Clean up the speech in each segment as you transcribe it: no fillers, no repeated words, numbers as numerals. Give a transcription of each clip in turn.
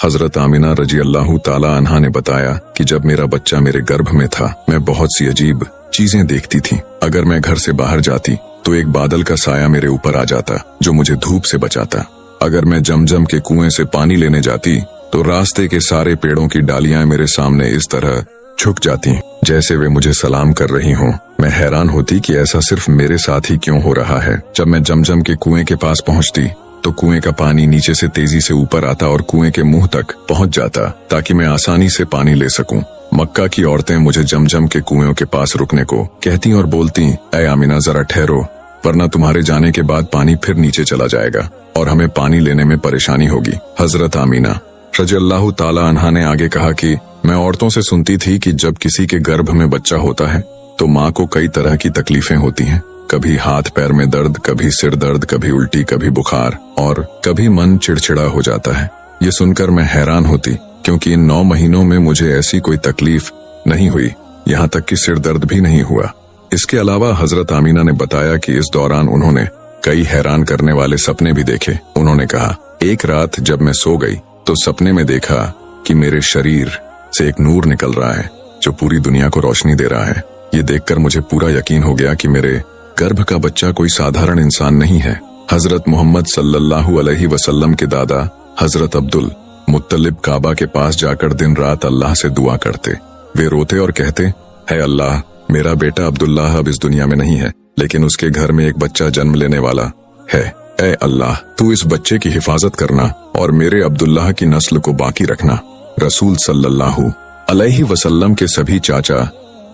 हजरत आमिना रजी अल्लाह ताला अन्हा ने बताया कि जब मेरा बच्चा मेरे गर्भ में था, मैं बहुत सी अजीब चीजें देखती थी। अगर मैं घर से बाहर जाती तो एक बादल का साया मेरे ऊपर आ जाता जो मुझे धूप से बचाता। अगर मैं जमजम के कुएं से पानी लेने जाती तो रास्ते के सारे पेड़ों की डालियां मेरे सामने इस तरह झुक जाती जैसे वे मुझे सलाम कर रही हों। मैं हैरान होती कि ऐसा सिर्फ मेरे साथ ही क्यों हो रहा है। जब मैं जमजम के कुएं के पास पहुंचती तो कुएं का पानी नीचे से तेजी से ऊपर आता और कुएं के मुंह तक पहुंच जाता ताकि मैं आसानी से पानी ले सकूं। मक्का की औरतें मुझे जमजम के कुएं के पास रुकने को कहती और बोलती, ऐ आमिना जरा ठहरो, वरना तुम्हारे जाने के बाद पानी फिर नीचे चला जाएगा और हमें पानी लेने में परेशानी होगी। हजरत आमिना रज़ियल्लाहु ताला अन्हा ने आगे कहा कि मैं औरतों से सुनती थी कि जब किसी के गर्भ में बच्चा होता है तो माँ को कई तरह की तकलीफें होती हैं। कभी हाथ पैर में दर्द, कभी सिर दर्द, कभी उल्टी, कभी बुखार और कभी मन चिड़चिड़ा हो जाता है। ये सुनकर मैं हैरान होती क्योंकि इन 9 महीनों में मुझे ऐसी कोई तकलीफ नहीं हुई, यहाँ तक कि सिर दर्द भी नहीं हुआ। इसके अलावा हजरत आमिना ने बताया कि इस दौरान उन्होंने कई हैरान करने वाले सपने भी देखे। उन्होंने कहा, एक रात जब मैं सो गई तो सपने में देखा कि मेरे शरीर से एक नूर निकल रहा है जो पूरी दुनिया को रोशनी दे रहा है। ये देखकर मुझे पूरा यकीन हो गया कि मेरे गर्भ का बच्चा कोई साधारण इंसान नहीं है। हजरत मोहम्मद सल्लल्लाहु अलैहि वसल्लम के दादा हजरत अब्दुल मुत्तलिब काबा के पास जाकर दिन रात अल्लाह से दुआ करते। वे रोते और कहते, है अल्लाह, मेरा बेटा अब्दुल्लाह अब इस दुनिया में नहीं है, लेकिन उसके घर में एक बच्चा जन्म लेने वाला है। ऐ अल्लाह, तू इस बच्चे की हिफाजत करना और मेरे अब्दुल्लाह की नस्ल को बाकी रखना। रसूल सल्लल्लाहु अलैहि वसल्लम के सभी चाचा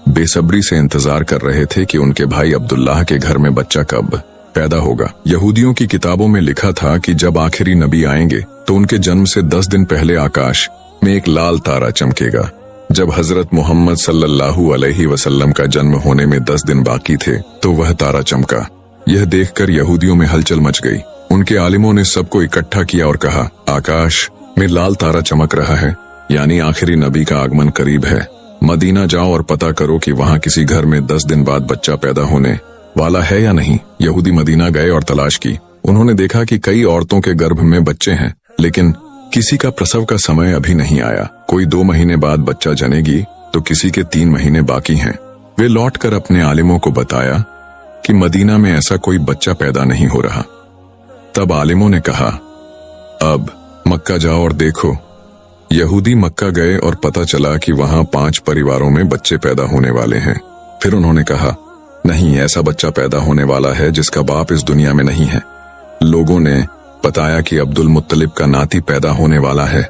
बेसब्री से इंतजार कर रहे थे कि उनके भाई अब्दुल्लाह के घर में बच्चा कब पैदा होगा। यहूदियों की किताबों में लिखा था कि जब आखिरी नबी आएंगे तो उनके जन्म से 10 दिन पहले आकाश में एक लाल तारा चमकेगा। जब हजरत मोहम्मद सल्लल्लाहु अलैहि वसल्लम का जन्म होने में 10 दिन बाकी थे तो वह तारा चमका। यह देखकर यहूदियों में हलचल मच गई। उनके आलिमों ने सबको इकट्ठा किया और कहा, आकाश में लाल तारा चमक रहा है, यानी आखिरी नबी का आगमन करीब है। मदीना जाओ और पता करो कि वहाँ किसी घर में 10 दिन बाद बच्चा पैदा होने वाला है या नहीं। यहूदी मदीना गए और तलाश की। उन्होंने देखा कि कई औरतों के गर्भ में बच्चे हैं, लेकिन किसी का प्रसव का समय अभी नहीं आया। कोई 2 महीने बाद बच्चा जनेगी तो किसी के 3 महीने बाकी हैं। वे लौटकर अपने आलिमों को बताया कि मदीना में ऐसा कोई बच्चा पैदा नहीं हो रहा। तब आलिमों ने कहा, अब मक्का जाओ और देखो। यहूदी मक्का गए और पता चला कि वहां 5 परिवारों में बच्चे पैदा होने वाले हैं। फिर उन्होंने कहा, नहीं, ऐसा बच्चा पैदा होने वाला है जिसका बाप इस दुनिया में नहीं है। लोगों ने बताया कि अब्दुल मुत्तलिब का नाती पैदा होने वाला है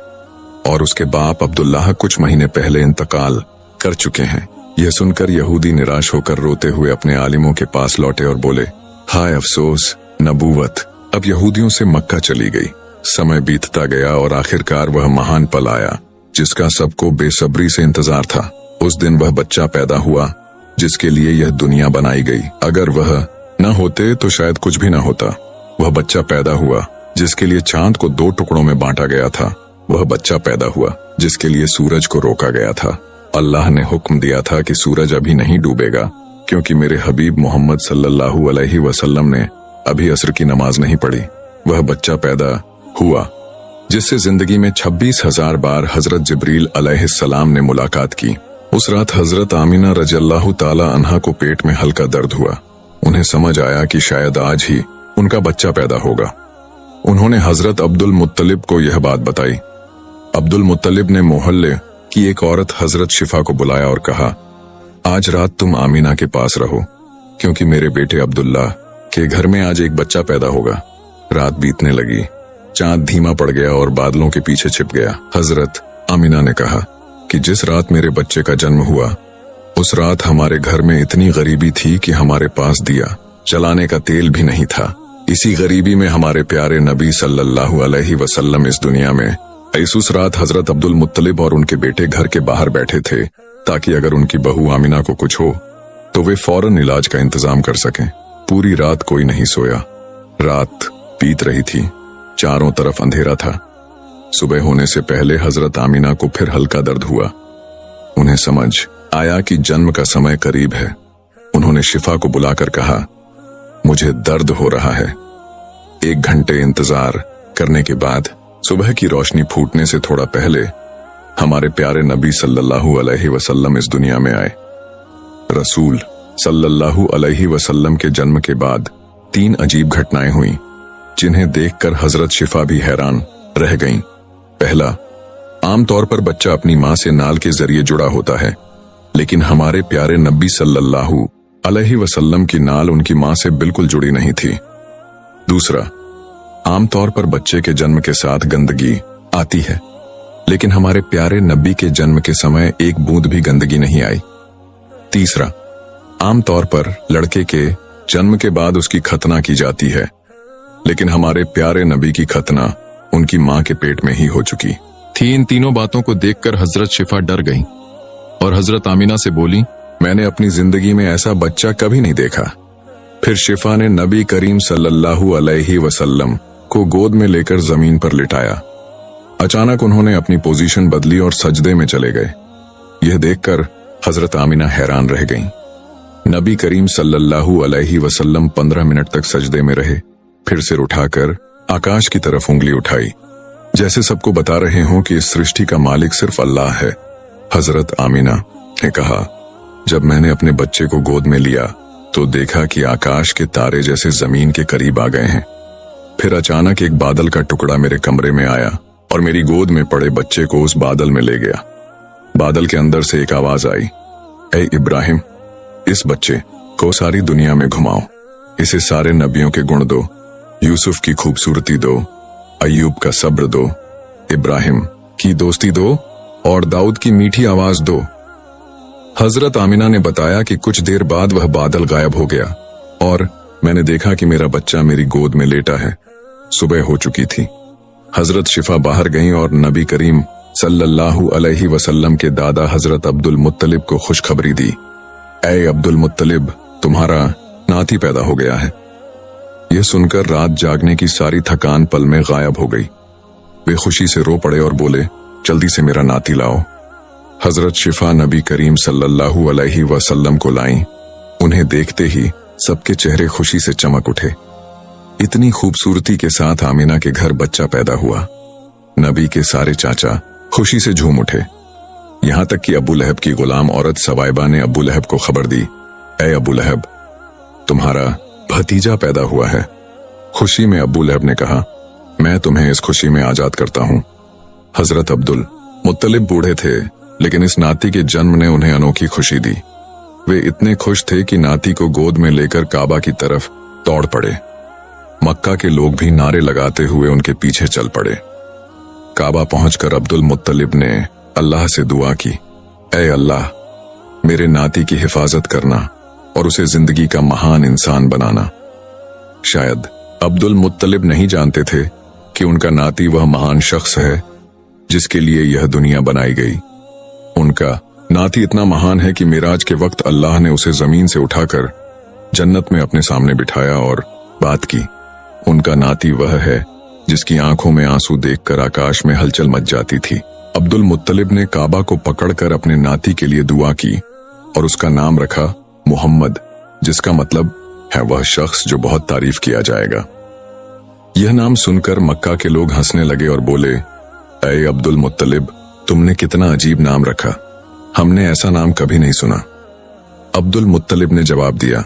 और उसके बाप अब्दुल्लाह कुछ महीने पहले इंतकाल कर चुके हैं। यह सुनकर यहूदी निराश होकर रोते हुए अपने आलिमों के पास लौटे और बोले, हाय अफसोस, नबूवत अब यहूदियों से मक्का चली गई। समय बीतता गया और आखिरकार वह महान पल आया जिसका सबको बेसब्री से इंतजार था। उस दिन वह बच्चा पैदा हुआ जिसके लिए यह दुनिया बनाई गई। अगर वह न होते तो शायद कुछ भी न होता। वह बच्चा पैदा हुआ जिसके लिए चांद को 2 टुकड़ों में बांटा गया था। वह बच्चा पैदा हुआ जिसके लिए सूरज को रोका गया था। अल्लाह ने हुक्म दिया था कि सूरज अभी नहीं डूबेगा क्योंकि मेरे हबीब मोहम्मद सल्लल्लाहु अलैहि वसल्लम ने अभी असर की नमाज नहीं पढ़ी। वह बच्चा पैदा हुआ जिससे जिंदगी में 26,000 बार हजरत जिब्रील अलैहिस्सलाम ने मुलाकात की। उस रात हजरत आमिना रज़ियल्लाहु ताला अन्हा को पेट में हल्का दर्द हुआ। उन्हें समझ आया कि शायद आज ही उनका बच्चा पैदा होगा। उन्होंने हजरत अब्दुल मुत्तलिब को यह बात बताई। अब्दुल मुत्तलिब ने मोहल्ले की एक औरत हजरत शिफा को बुलाया और कहा, आज रात तुम आमिना के पास रहो क्योंकि मेरे बेटे अब्दुल्ला के घर में आज एक बच्चा पैदा होगा। रात बीतने लगी, चांद धीमा पड़ गया और बादलों के पीछे छिप गया। हजरत आमिना ने कहा कि जिस रात मेरे बच्चे का जन्म हुआ उस रात हमारे घर में इतनी गरीबी थी कि हमारे पास दिया जलाने का तेल भी नहीं था। इसी गरीबी में हमारे प्यारे नबी सल्लल्लाहु अलैहि वसल्लम इस दुनिया में उस रात हजरत अब्दुल मुत्तलिब और उनके बेटे घर के बाहर बैठे थे ताकि अगर उनकी बहू आमिना को कुछ हो तो वे फौरन इलाज का इंतजाम कर सकें। पूरी रात कोई नहीं सोया। रात बीत रही थी, चारों तरफ अंधेरा था। सुबह होने से पहले हजरत आमिना को फिर हल्का दर्द हुआ। उन्हें समझ आया कि जन्म का समय करीब है। उन्होंने शिफा को बुलाकर कहा, मुझे दर्द हो रहा है। 1 घंटे इंतजार करने के बाद सुबह की रोशनी फूटने से थोड़ा पहले हमारे प्यारे नबी सल्लल्लाहु अलैहि वसल्लम इस दुनिया में आए। रसूल सल्लल्लाहु अलैहि वसल्लम के जन्म के बाद 3 अजीब घटनाएं हुई, जिन्हें देखकर हजरत शिफा भी हैरान रह गईं। पहला, आमतौर पर बच्चा अपनी मां से नाल के जरिए जुड़ा होता है, लेकिन हमारे प्यारे नबी सल्लल्लाहु अलैहि वसल्लम की नाल उनकी मां से बिल्कुल जुड़ी नहीं थी। दूसरा, आमतौर पर बच्चे के जन्म के साथ गंदगी आती है, लेकिन हमारे प्यारे नबी के जन्म के समय एक बूंद भी गंदगी नहीं आई। तीसरा, आमतौर पर लड़के के जन्म के बाद उसकी खतना की जाती है, लेकिन हमारे प्यारे नबी की खतना उनकी मां के पेट में ही हो चुकी थी। इन तीनों बातों को देखकर हजरत शिफा डर गईं और हजरत आमीना से बोली, मैंने अपनी जिंदगी में ऐसा बच्चा कभी नहीं देखा। फिर शिफा ने नबी करीम सल्लल्लाहु अलैहि वसल्लम को गोद में लेकर जमीन पर लिटाया। अचानक उन्होंने अपनी पोजीशन बदली और सजदे में चले गए। यह देखकर हजरत आमीना हैरान रह गईं। नबी करीम सल्लल्लाहु अलैहि वसल्लम 15 मिनट तक सजदे में रहे, फिर सिर उठाकर आकाश की तरफ उंगली उठाई, जैसे सबको बता रहे हों कि इस सृष्टि का मालिक सिर्फ अल्लाह है। हजरत आमीना ने कहा, जब मैंने अपने बच्चे को गोद में लिया तो देखा कि आकाश के तारे जैसे जमीन के करीब आ गए हैं। फिर अचानक एक बादल का टुकड़ा मेरे कमरे में आया और मेरी गोद में पड़े बच्चे को उस बादल में ले गया। बादल के अंदर से एक आवाज आई, ऐ इब्राहिम, इस बच्चे को सारी दुनिया में घुमाओ, इसे सारे नबियों के गुण दो, यूसुफ की खूबसूरती दो, अय्यूब का सब्र दो, इब्राहिम की दोस्ती दो और दाऊद की मीठी आवाज दो। हजरत आमीना ने बताया कि कुछ देर बाद वह बादल गायब हो गया और मैंने देखा कि मेरा बच्चा मेरी गोद में लेटा है। सुबह हो चुकी थी। हजरत शिफा बाहर गईं और नबी करीम सल्लल्लाहु अलैहि वसल्लम के दादा हजरत अब्दुल मुत्तलिब को खुशखबरी दी, ऐ अब्दुल मुत्तलिब, तुम्हारा नाती पैदा हो गया है। यह सुनकर रात जागने की सारी थकान पल में गायब हो गई। वे खुशी से रो पड़े और बोले, जल्दी से मेरा नाती लाओ। हजरत शिफा नबी करीम सल्लल्लाहु अलैहि वसल्लम को लाईं। उन्हें देखते ही सबके चेहरे खुशी से चमक उठे। इतनी खूबसूरती के साथ आमीना के घर बच्चा पैदा हुआ। नबी के सारे चाचा खुशी से झूम उठे, यहां तक कि अबू लहब की गुलाम औरत सवाइबा ने अबू लहब को खबर दी, ऐ अबू लहब, तुम्हारा भतीजा पैदा हुआ है। खुशी में अबू लहब ने कहा, मैं तुम्हें इस खुशी में आजाद करता हूं। हजरत अब्दुल मुत्तलिब बूढ़े थे, लेकिन इस नाती के जन्म ने उन्हें अनोखी खुशी दी। वे इतने खुश थे कि नाती को गोद में लेकर काबा की तरफ दौड़ पड़े। मक्का के लोग भी नारे लगाते हुए उनके पीछे चल पड़े। काबा पहुंचकर अब्दुल मुत्तलिब ने अल्लाह से दुआ की, ऐ अल्लाह, मेरे नाती की हिफाजत करना और उसे जिंदगी का महान इंसान बनाना। शायद अब्दुल मुत्तलिब नहीं जानते थे कि उनका नाती वह महान शख्स है जिसके लिए यह दुनिया बनाई गई। उनका नाती इतना महान है कि मिराज के वक्त अल्लाह ने उसे जमीन से उठाकर जन्नत में अपने सामने बिठाया और बात की। उनका नाती वह है जिसकी आंखों में आंसू देखकर आकाश में हलचल मच जाती थी। अब्दुल मुत्तलिब ने काबा को पकड़कर अपने नाती के लिए दुआ की और उसका नाम रखा मोहम्मद, जिसका मतलब है वह शख्स जो बहुत तारीफ किया जाएगा। यह नाम सुनकर मक्का के लोग हंसने लगे और बोले, ऐ अब्दुल मुत्तलिब, तुमने कितना अजीब नाम रखा, हमने ऐसा नाम कभी नहीं सुना। अब्दुल मुत्तलिब ने जवाब दिया,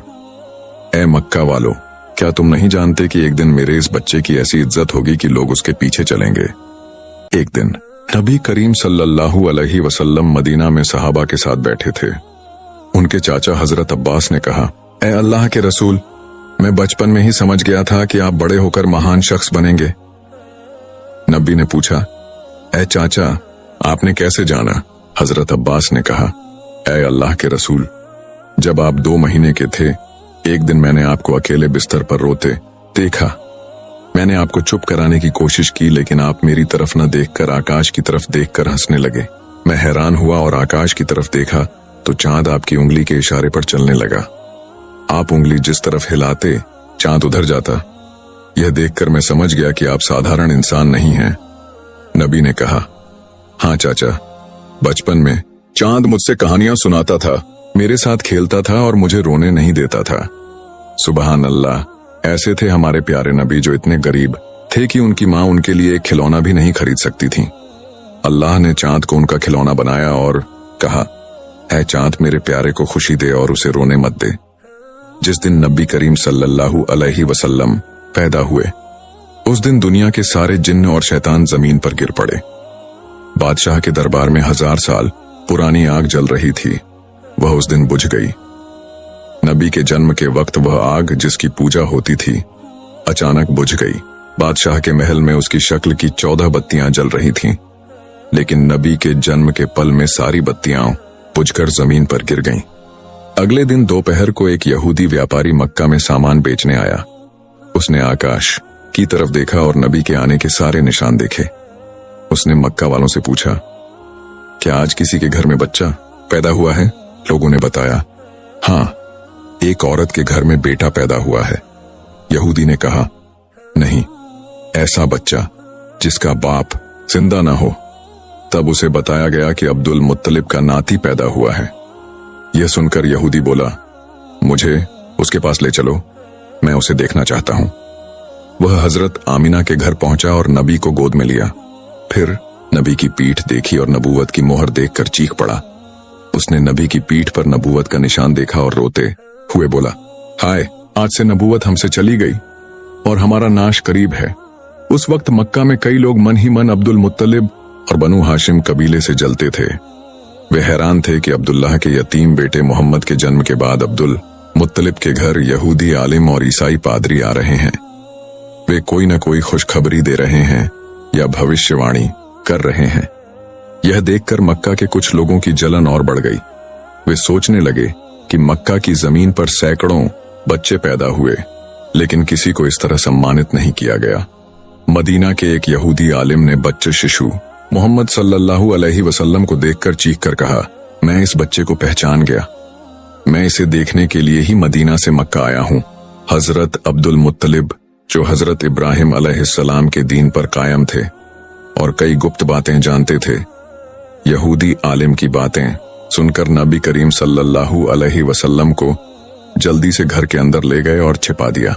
ऐ मक्का वालों, क्या तुम नहीं जानते कि एक दिन मेरे इस बच्चे की ऐसी इज्जत होगी कि लोग उसके पीछे चलेंगे। एक दिन नबी करीम सल्लल्लाहु अलैहि वसल्लम मदीना में सहाबा के साथ बैठे थे। उनके चाचा हजरत अब्बास ने कहा, ऐ अल्लाह के रसूल, मैं बचपन में ही समझ गया था कि आप बड़े होकर महान शख्स बनेंगे। नबी ने पूछा, ऐ चाचा, आपने कैसे जाना? हजरत अब्बास ने कहा, ऐ अल्लाह के रसूल, जब आप 2 महीने के थे, एक दिन मैंने आपको अकेले बिस्तर पर रोते देखा। मैंने आपको चुप कराने की कोशिश की, लेकिन आप मेरी तरफ न देखकर आकाश की तरफ देखकर हंसने लगे। मैं हैरान हुआ और आकाश की तरफ देखा तो चांद आपकी उंगली के इशारे पर चलने लगा। आप उंगली जिस तरफ हिलाते, चांद उधर जाता। यह देखकर मैं समझ गया कि आप साधारण इंसान नहीं हैं। नबी ने कहा, हाँ चाचा, बचपन में चांद मुझसे कहानियां सुनाता था, मेरे साथ खेलता था और मुझे रोने नहीं देता था। सुबहान अल्लाह, ऐसे थे हमारे प्यारे नबी जो इतने गरीब थे कि उनकी माँ उनके लिए एक खिलौना भी नहीं खरीद सकती थी। अल्लाह ने चांद को उनका खिलौना बनाया और कहा, ऐ चांद मेरे प्यारे को खुशी दे और उसे रोने मत दे। जिस दिन नबी करीम सल्लल्लाहु अलैहि वसल्लम पैदा हुए, उस दिन दुनिया के सारे जिन्न और शैतान जमीन पर गिर पड़े। बादशाह के दरबार में 1000 साल पुरानी आग जल रही थी, वह उस दिन बुझ गई। नबी के जन्म के वक्त वह आग जिसकी पूजा होती थी अचानक बुझ गई। बादशाह के महल में उसकी शक्ल की 14 बत्तियां जल रही थीं, लेकिन नबी के जन्म के पल में सारी बत्तियां बुझकर जमीन पर गिर गईं। अगले दिन दोपहर को एक यहूदी व्यापारी मक्का में सामान बेचने आया। उसने आकाश की तरफ देखा और नबी के आने के सारे निशान देखे। उसने मक्का वालों से पूछा, क्या आज किसी के घर में बच्चा पैदा हुआ है? लोगों ने बताया, हाँ, एक औरत के घर में बेटा पैदा हुआ है। यहूदी ने कहा, नहीं, ऐसा बच्चा जिसका बाप जिंदा न हो। तब उसे बताया गया कि अब्दुल मुत्तलिब का नाती पैदा हुआ है। यह सुनकर यहूदी बोला, मुझे उसके पास ले चलो, मैं उसे देखना चाहता हूं। वह हजरत आमिना के घर पहुंचा और नबी को गोद में लिया। फिर नबी की पीठ देखी और नबूवत की मोहर देखकर चीख पड़ा। उसने नबी की पीठ पर नबूवत का निशान देखा और रोते हुए बोला, हाय, आज से नबूवत हमसे चली गई और हमारा नाश करीब है। उस वक्त मक्का में कई लोग मन ही मन अब्दुल मुत्तलिब और बनु हाशिम कबीले से जलते थे। वे हैरान थे कि अब्दुल्लाह के यतीम बेटे मोहम्मद के जन्म के बाद अब्दुल मुत्तलिब के घर यहूदी आलिम और ईसाई पादरी आ रहे हैं। वे कोई न कोई खुशखबरी दे रहे हैं या भविष्यवाणी कर रहे हैं। यह देखकर मक्का के कुछ लोगों की जलन और बढ़ गई। वे सोचने लगे कि मक्का की जमीन पर सैकड़ों बच्चे पैदा हुए, लेकिन किसी को इस तरह सम्मानित नहीं किया गया। मदीना के एक यहूदी आलिम ने बच्चे शिशु मोहम्मद सल्लल्लाहु अलैहि वसल्लम को देखकर चीखकर कहा, मैं इस बच्चे को पहचान गया। मैं इसे देखने के लिए ही मदीना से मक्का आया हूं। हजरत अब्दुल मुत्तलिब, जो हजरत इब्राहिम अलैहिस्सलाम के दीन पर कायम थे और कई गुप्त बातें जानते थे, यहूदी आलिम की बातें सुनकर नबी करीम सल्लल्लाहु अलैहि वसल्लम को जल्दी से घर के अंदर ले गए और छिपा दिया।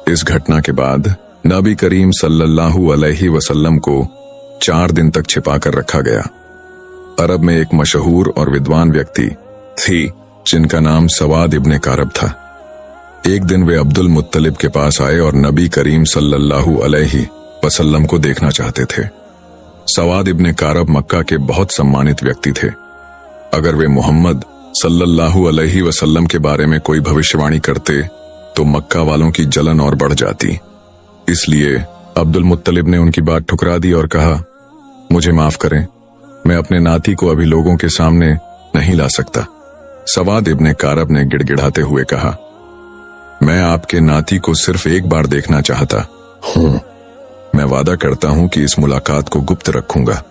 इस घटना के बाद नबी करीम सल्लल्लाहु अलैहि वसल्लम को 4 दिन तक छिपा कर रखा गया। अरब में एक मशहूर और विद्वान व्यक्ति थी जिनका नाम सवाद इब्ने कारब था। एक दिन वे अब्दुल मुत्तलिब के पास आए और नबी करीम सल्लल्लाहु अलैहि वसल्लम को देखना चाहते थे। सवाद इब्ने कारब मक्का के बहुत सम्मानित व्यक्ति थे। अगर वे मोहम्मद सल्लल्लाहु अलैहि वसल्लम के बारे में कोई भविष्यवाणी करते तो मक्का वालों की जलन और बढ़ जाती। इसलिए अब्दुल मुत्तलिब ने उनकी बात ठुकरा दी और कहा, मुझे माफ करें, मैं अपने नाती को अभी लोगों के सामने नहीं ला सकता। सवाद इब्ने कारब ने गिड़गिड़ाते हुए कहा, मैं आपके नाती को सिर्फ एक बार देखना चाहता हूं। मैं वादा करता हूं कि इस मुलाकात को गुप्त रखूंगा।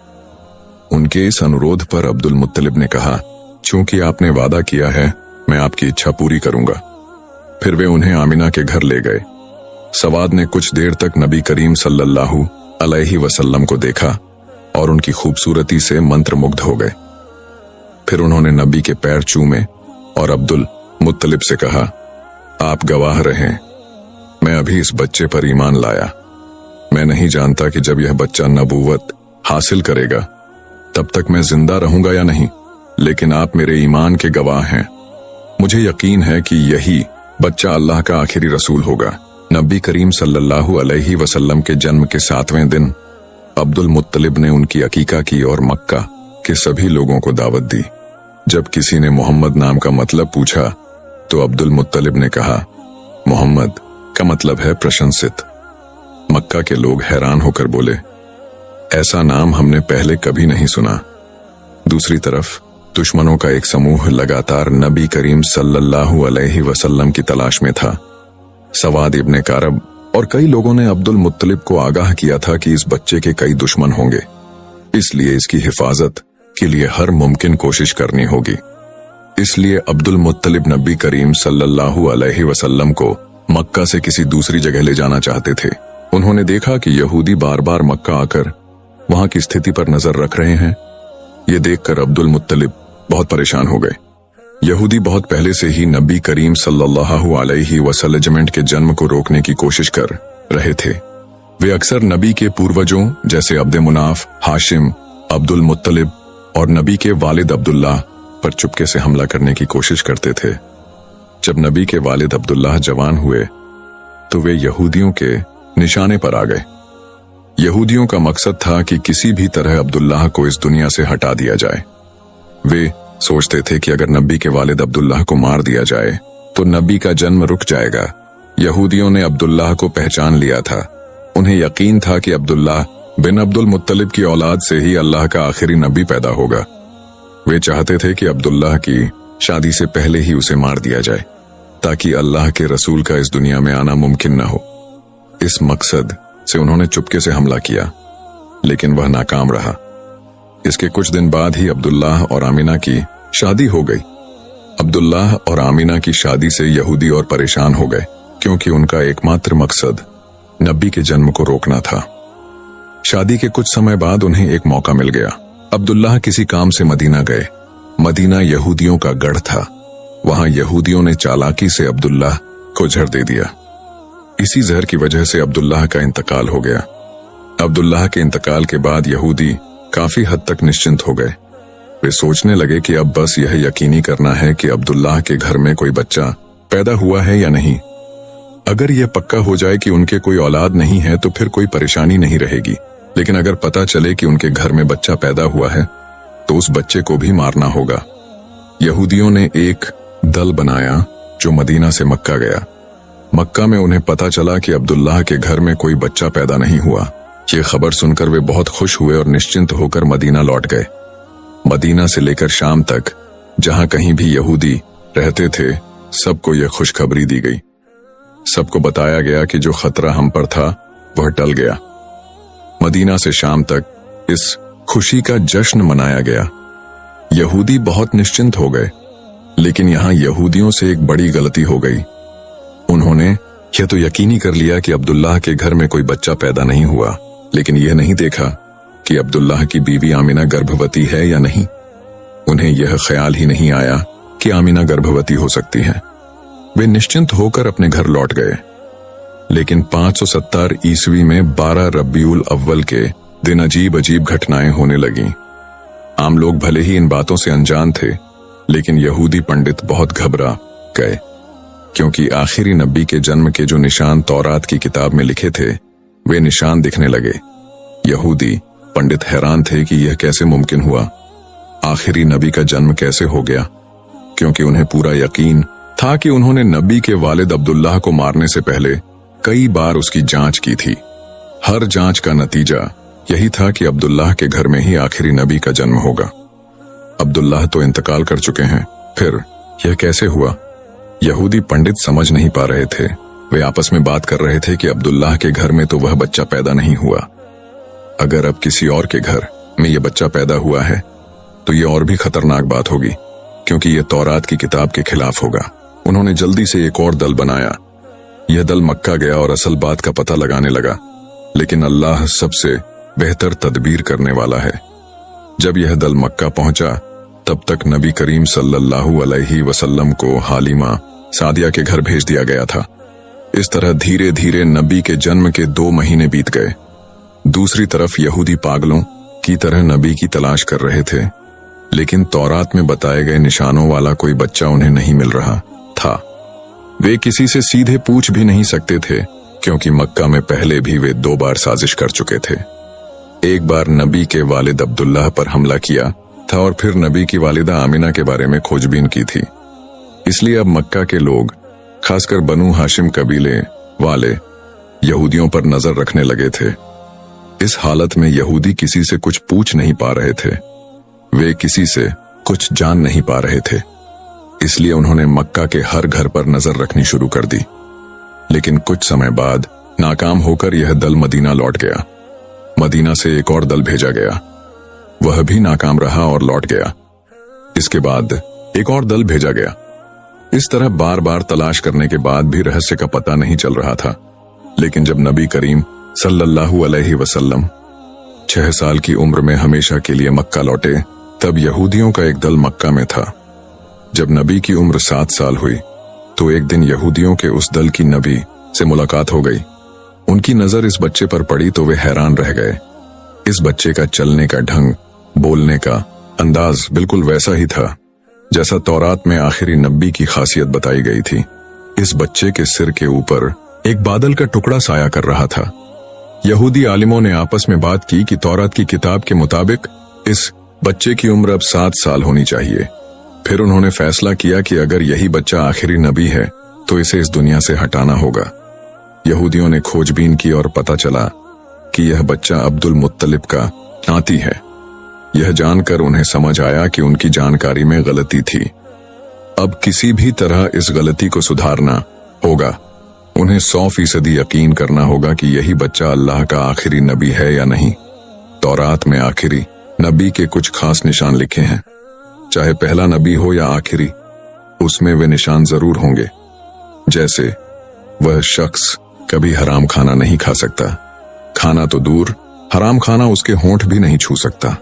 उनके इस अनुरोध पर अब्दुल मुत्तलिब ने कहा, चूंकि आपने वादा किया है, मैं आपकी इच्छा पूरी करूंगा। फिर वे उन्हें आमिना के घर ले गए। सवाद ने कुछ देर तक नबी करीम सल्लल्लाहु अलैहि वसल्लम को देखा और उनकी खूबसूरती से मंत्रमुग्ध हो गए। फिर उन्होंने नबी के पैर चूमे और अब्दुल मुत्तलिब से कहा, आप गवाह रहें, मैं अभी इस बच्चे पर ईमान लाया। मैं नहीं जानता कि जब यह बच्चा नबूवत हासिल करेगा तब तक मैं जिंदा रहूंगा या नहीं, लेकिन आप मेरे ईमान के गवाह हैं। मुझे यकीन है कि यही बच्चा अल्लाह का आखिरी रसूल होगा। नबी करीम सल्लल्लाहु अलैहि वसल्लम के जन्म के 7वें दिन अब्दुल मुत्तलिब ने उनकी अकीका की और मक्का के सभी लोगों को दावत दी। जब किसी ने मोहम्मद नाम का मतलब पूछा तो अब्दुल मुत्तलिब ने कहा, मोहम्मद का मतलब है प्रशंसित। मक्का के लोग हैरान होकर बोले, ऐसा नाम हमने पहले कभी नहीं सुना। दूसरी तरफ दुश्मनों का एक समूह लगातार नबी करीम सल्लल्लाहु अलैहि वसल्लम की तलाश में था। सवाद इब्ने कारब और कई लोगों ने अब्दुल मुत्तलिब को आगाह किया था कि इस बच्चे के कई दुश्मन होंगे, इसलिए इसकी हिफाजत के लिए हर मुमकिन कोशिश करनी होगी। इसलिए अब्दुल मुत्तलिब नबी करीम सल्लल्लाहु अलैहि वसल्लम को मक्का से किसी दूसरी जगह ले जाना चाहते थे। उन्होंने देखा कि यहूदी बार बार मक्का आकर वहां की स्थिति पर नजर रख रहे हैं। ये देखकर अब्दुल मुत्तलिब बहुत परेशान हो गए। यहूदी बहुत पहले से ही नबी करीम सल्लल्लाहु अलैहि वसल्लम के जन्म को रोकने की कोशिश कर रहे थे। वे अक्सर नबी के पूर्वजों जैसे अब्द मुनाफ, हाशिम, अब्दुल मुत्तलिब और नबी के वालिद अब्दुल्लाह पर चुपके से हमला करने की कोशिश करते थे। जब नबी के वालिद अब्दुल्लाह जवान हुए तो वे यहूदियों के निशाने पर आ गए। यहूदियों का मकसद था कि किसी भी तरह अब्दुल्लाह को इस दुनिया से हटा दिया जाए। वे सोचते थे कि अगर नबी के वालिद अब्दुल्लाह को मार दिया जाए तो नबी का जन्म रुक जाएगा। यहूदियों ने अब्दुल्लाह को पहचान लिया था। उन्हें यकीन था कि अब्दुल्लाह बिन अब्दुल मुत्तलिब की औलाद से ही अल्लाह का आखिरी नबी पैदा होगा। वे चाहते थे कि अब्दुल्लाह की शादी से पहले ही उसे मार दिया जाए ताकि अल्लाह के रसूल का इस दुनिया में आना मुमकिन न हो। इस मकसद से उन्होंने चुपके से हमला किया, लेकिन वह नाकाम रहा। इसके कुछ दिन बाद ही अब्दुल्लाह और आमिना की शादी हो गई। अब्दुल्लाह और आमिना की शादी से यहूदी और परेशान हो गए, क्योंकि उनका एकमात्र मकसद नबी के जन्म को रोकना था। शादी के कुछ समय बाद उन्हें एक मौका मिल गया। अब्दुल्लाह किसी काम से मदीना गए। मदीना यहूदियों का गढ़ था। वहां यहूदियों ने चालाकी से अब्दुल्लाह को जहर दे दिया। इसी जहर की वजह से अब्दुल्लाह का इंतकाल हो गया। अब्दुल्लाह के इंतकाल के बाद यहूदी काफी हद तक निश्चिंत हो गए। वे सोचने लगे कि अब बस यह यकीनी करना है कि अब्दुल्लाह के घर में कोई बच्चा पैदा हुआ है या नहीं। अगर यह पक्का हो जाए कि उनके कोई औलाद नहीं है तो फिर कोई परेशानी नहीं रहेगी, लेकिन अगर पता चले कि उनके घर में बच्चा पैदा हुआ है तो उस बच्चे को भी मारना होगा। यहूदियों ने एक दल बनाया जो मदीना से मक्का गया। मक्का में उन्हें पता चला कि अब्दुल्लाह के घर में कोई बच्चा पैदा नहीं हुआ। ये खबर सुनकर वे बहुत खुश हुए और निश्चिंत होकर मदीना लौट गए। मदीना से लेकर शाम तक जहां कहीं भी यहूदी रहते थे, सबको यह खुशखबरी दी गई। सबको बताया गया कि जो खतरा हम पर था वह टल गया। मदीना से शाम तक इस खुशी का जश्न मनाया गया। यहूदी बहुत निश्चिंत हो गए, लेकिन यहां यहूदियों से एक बड़ी गलती हो गई। उन्होंने यह तो यकीनी कर लिया कि अब्दुल्लाह के घर में कोई बच्चा पैदा नहीं हुआ, लेकिन यह नहीं देखा कि अब्दुल्लाह की बीवी आमिना गर्भवती है या नहीं। उन्हें यह ख्याल ही नहीं आया कि आमिना गर्भवती हो सकती है। वे निश्चिंत होकर अपने घर लौट गए। लेकिन 570 ईस्वी में 12 रब्बीउल अव्वल के दिन अजीब अजीब घटनाएं होने लगीं। आम लोग भले ही इन बातों से अनजान थे, लेकिन यहूदी पंडित बहुत घबरा गए, क्योंकि आखिरी नबी के जन्म के जो निशान तौरात की किताब में लिखे थे वे निशान दिखने लगे। यहूदी पंडित हैरान थे कि यह कैसे मुमकिन हुआ, आखिरी नबी का जन्म कैसे हो गया, क्योंकि उन्हें पूरा यकीन था कि उन्होंने नबी के वालिद अब्दुल्लाह को मारने से पहले कई बार उसकी जांच की थी। हर जांच का नतीजा यही था कि अब्दुल्लाह के घर में ही आखिरी नबी का जन्म होगा। अब्दुल्लाह तो इंतकाल कर चुके हैं, फिर यह कैसे हुआ? यहूदी पंडित समझ नहीं पा रहे थे। वे आपस में बात कर रहे थे कि अब्दुल्लाह के घर में तो वह बच्चा पैदा नहीं हुआ। अगर अब किसी और के घर में यह बच्चा पैदा हुआ है तो यह और भी खतरनाक बात होगी, क्योंकि यह तौरात की किताब के खिलाफ होगा। उन्होंने जल्दी से एक और दल बनाया। यह दल मक्का गया और असल बात का पता लगाने लगा, लेकिन अल्लाह सबसे बेहतर तदबीर करने वाला है। जब यह दल मक्का पहुंचा तब तक नबी करीम सल्लल्लाहु अलैहि वसल्लम को हालिमा सादिया के घर भेज दिया गया था। इस तरह धीरे धीरे नबी के जन्म के 2 महीने बीत गए। दूसरी तरफ यहूदी पागलों की तरह नबी की तलाश कर रहे थे, लेकिन तौरात में बताए गए निशानों वाला कोई बच्चा उन्हें नहीं मिल रहा था। वे किसी से सीधे पूछ भी नहीं सकते थे, क्योंकि मक्का में पहले भी वे 2 बार साजिश कर चुके थे। एक बार नबी के वालिद अब्दुल्लाह पर हमला किया था और फिर नबी की वालिदा आमिना के बारे में खोजबीन की थी। इसलिए अब मक्का के लोग, खासकर बनु हाशिम कबीले वाले, यहूदियों पर नजर रखने लगे थे। इस हालत में यहूदी किसी से कुछ पूछ नहीं पा रहे थे। वे किसी से कुछ जान नहीं पा रहे थे। इसलिए उन्होंने मक्का के हर घर पर नजर रखनी शुरू कर दी। लेकिन कुछ समय बाद नाकाम होकर यह दल मदीना लौट गया। मदीना से एक और दल भेजा गया, वह भी नाकाम रहा और लौट गया। इसके बाद एक और दल भेजा गया। इस तरह बार बार तलाश करने के बाद भी रहस्य का पता नहीं चल रहा था। लेकिन जब नबी करीम सल्लल्लाहु अलैहि वसल्लम 6 साल की उम्र में हमेशा के लिए मक्का लौटे, तब यहूदियों का एक दल मक्का में था। जब नबी की उम्र 7 साल हुई तो एक दिन यहूदियों के उस दल की नबी से मुलाकात हो गई। उनकी नजर इस बच्चे पर पड़ी तो वे हैरान रह गए। इस बच्चे का चलने का ढंग, बोलने का अंदाज बिल्कुल वैसा ही था जैसा तौरात में आखिरी नबी की खासियत बताई गई थी। इस बच्चे के सिर के ऊपर एक बादल का टुकड़ा साया कर रहा था। यहूदी आलिमों ने आपस में बात की कि तौरात की किताब के मुताबिक इस बच्चे की उम्र अब 7 साल होनी चाहिए। फिर उन्होंने फैसला किया कि अगर यही बच्चा आखिरी नबी है तो इसे इस दुनिया से हटाना होगा। यहूदियों ने खोजबीन की और पता चला कि यह बच्चा अब्दुल मुत्तलिब का नाती है। यह जानकर उन्हें समझ आया कि उनकी जानकारी में गलती थी। अब किसी भी तरह इस गलती को सुधारना होगा। उन्हें 100% यकीन करना होगा कि यही बच्चा अल्लाह का आखिरी नबी है या नहीं। तौरात में आखिरी नबी के कुछ खास निशान लिखे हैं। चाहे पहला नबी हो या आखिरी, उसमें वे निशान जरूर होंगे। जैसे वह शख्स कभी हराम खाना नहीं खा सकता, खाना तो दूर, हराम खाना उसके होंठ भी नहीं छू सकता।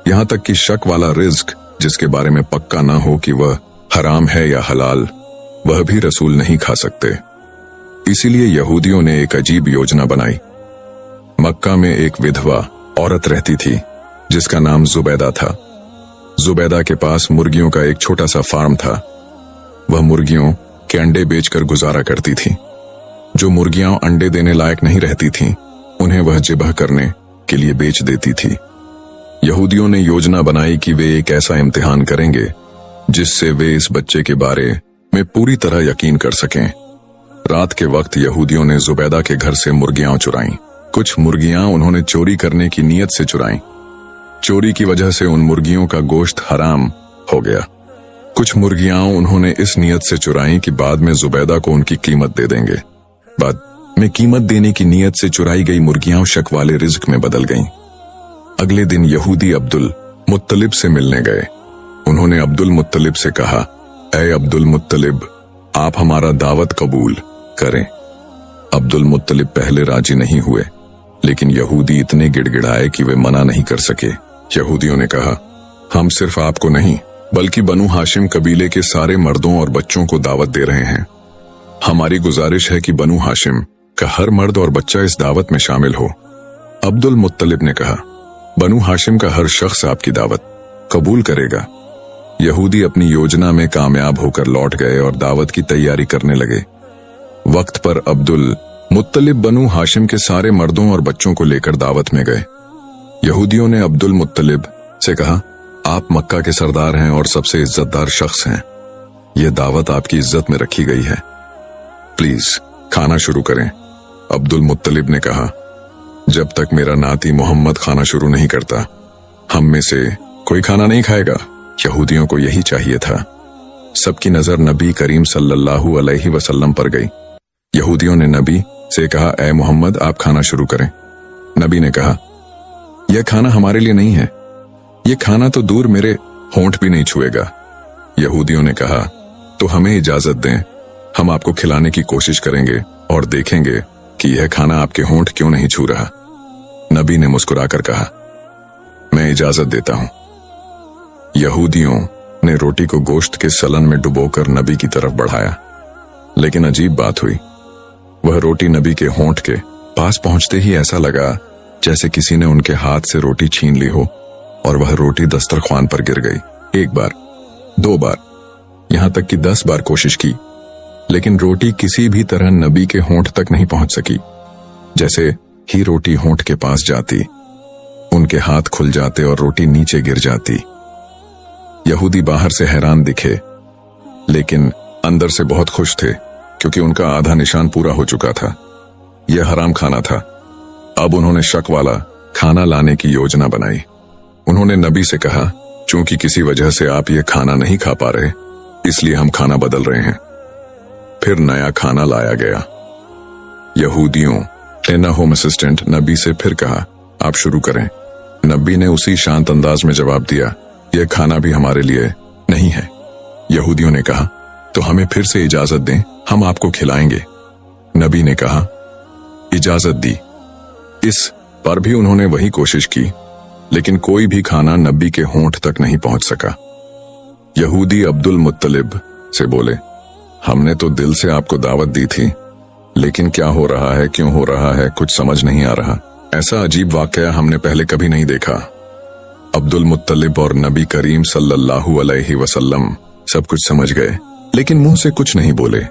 यहां तक कि शक वाला रिज्क जिसके बारे में पक्का ना हो कि वह हराम है या हलाल, वह भी रसूल नहीं खा सकते। इसीलिए यहूदियों ने एक अजीब योजना बनाई। मक्का में एक विधवा औरत रहती थी जिसका नाम जुबैदा था। जुबैदा के पास मुर्गियों का एक छोटा सा फार्म था। वह मुर्गियों के अंडे बेचकर गुजारा करती थी। जो मुर्गियां अंडे देने लायक नहीं रहती थीं, उन्हें वह ज़िबह करने के लिए बेच देती थी। यहूदियों ने योजना बनाई कि वे एक ऐसा इम्तिहान करेंगे जिससे वे इस बच्चे के बारे में पूरी तरह यकीन कर सकें। रात के वक्त यहूदियों ने जुबैदा के घर से मुर्गियां चुराईं। कुछ मुर्गियां उन्होंने चोरी करने की नीयत से चुराईं। चोरी की वजह से उन मुर्गियों का गोश्त हराम हो गया। कुछ मुर्गियां उन्होंने इस नीयत से चुराईं कि बाद में जुबैदा को उनकी कीमत दे देंगे। बाद में कीमत देने की नीयत से चुराई गई मुर्गियां शक वाले रिज्क में बदल गईं। अगले दिन यहूदी अब्दुल मुत्तलिब से मिलने गए। उन्होंने अब्दुल मुत्तलिब से कहा, ऐ अब्दुल मुत्तलिब, आप हमारा दावत कबूल करें। अब्दुल मुत्तलिब पहले राजी नहीं हुए, लेकिन यहूदी इतने गिड़गिड़ाए कि वे मना नहीं कर सके। यहूदियों ने कहा, हम सिर्फ आपको नहीं बल्कि बनु हाशिम कबीले के सारे मर्दों और बच्चों को दावत दे रहे हैं। हमारी गुजारिश है कि बनु हाशिम का हर मर्द और बच्चा इस दावत में शामिल हो। अब्दुल मुत्तलिब ने कहा, बनु हाशिम का हर शख्स आपकी दावत कबूल करेगा। यहूदी अपनी योजना में कामयाब होकर लौट गए और दावत की तैयारी करने लगे। वक्त पर अब्दुल मुत्तलिब बनु हाशिम के सारे मर्दों और बच्चों को लेकर दावत में गए। यहूदियों ने अब्दुल मुत्तलिब से कहा, आप मक्का के सरदार हैं और सबसे इज्जतदार शख्स हैं। यह दावत आपकी इज्जत में रखी गई है, प्लीज खाना शुरू करें। अब्दुल मुत्तलिब ने कहा, जब तक मेरा नाती मोहम्मद खाना शुरू नहीं करता, हम में से कोई खाना नहीं खाएगा। यहूदियों को यही चाहिए था। सबकी नजर नबी करीम सल्लल्लाहु अलैहि वसल्लम पर गई। यहूदियों ने नबी से कहा, ऐ मोहम्मद, आप खाना शुरू करें। नबी ने कहा, यह खाना हमारे लिए नहीं है। यह खाना तो दूर मेरे होंठ भी नहीं छुएगा। यहूदियों ने कहा, तो हमें इजाजत दें, हम आपको खिलाने की कोशिश करेंगे और देखेंगे कि यह खाना आपके होंठ क्यों नहीं छू रहा। नबी ने मुस्कुराकर कहा, मैं इजाजत देता हूं। यहूदियों ने रोटी को गोश्त के सलन में डुबोकर नबी की तरफ बढ़ाया, लेकिन अजीब बात हुई। वह रोटी नबी के होंठ के पास पहुंचते ही ऐसा लगा जैसे किसी ने उनके हाथ से रोटी छीन ली हो और वह रोटी दस्तरख्वान पर गिर गई। 1 बार, 2 बार, यहां तक कि 10 बार कोशिश की, लेकिन रोटी किसी भी तरह नबी के होंठ तक नहीं पहुंच सकी। जैसे ही रोटी होंठ के पास जाती, उनके हाथ खुल जाते और रोटी नीचे गिर जाती। यहूदी बाहर से हैरान दिखे, लेकिन अंदर से बहुत खुश थे, क्योंकि उनका आधा निशान पूरा हो चुका था। यह हराम खाना था। अब उन्होंने शक वाला खाना लाने की योजना बनाई। उन्होंने नबी से कहा, चूंकि किसी वजह से आप ये खाना नहीं खा पा रहे, इसलिए हम खाना बदल रहे हैं। फिर नया खाना लाया गया। यहूदियों ने होम असिस्टेंट नबी से फिर कहा, आप शुरू करें। नबी ने उसी शांत अंदाज में जवाब दिया, यह खाना भी हमारे लिए नहीं है। यहूदियों ने कहा, तो हमें फिर से इजाजत दें, हम आपको खिलाएंगे। नबी ने कहा, इजाजत दी। इस पर भी उन्होंने वही कोशिश की, लेकिन कोई भी खाना नबी के होंठ तक नहीं पहुंच सका। यहूदी अब्दुल मुत्तलिब से बोले, हमने तो दिल से आपको दावत दी थी, लेकिन क्या हो रहा है, क्यों हो रहा है, कुछ समझ नहीं आ रहा। ऐसा अजीब वाकया हमने पहले कभी नहीं देखा। अब्दुल मुत्तलिब और नबी करीम सल्लल्लाहु अलैहि वसल्लम सब कुछ समझ गए, लेकिन मुंह से कुछ नहीं बोले।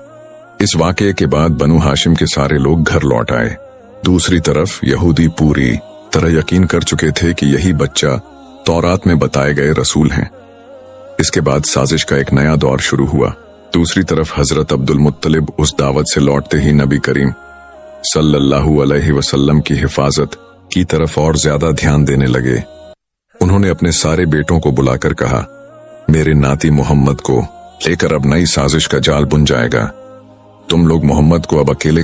इस वाकये के बाद बनु हाशिम के सारे लोग घर लौट आए। दूसरी तरफ यहूदी पूरी तरह यकीन कर चुके थे कि यही बच्चा तौरात में बताए गए रसूल हैं। इसके बाद साजिश का एक नया दौर शुरू हुआ। दूसरी तरफ हजरत अब्दुल मुत्तलिब उस दावत से लौटते ही नबी करीम सल्लल्लाहु अलैहि वसल्लम की हिफाजत की तरफ और ज्यादा ध्यान देने लगे। उन्होंने अपने सारे बेटों को बुलाकर कहा, मेरे नाती मोहम्मद को लेकर अब नई साजिश का जाल बुन जाएगा। तुम लोग मोहम्मद को अब अकेले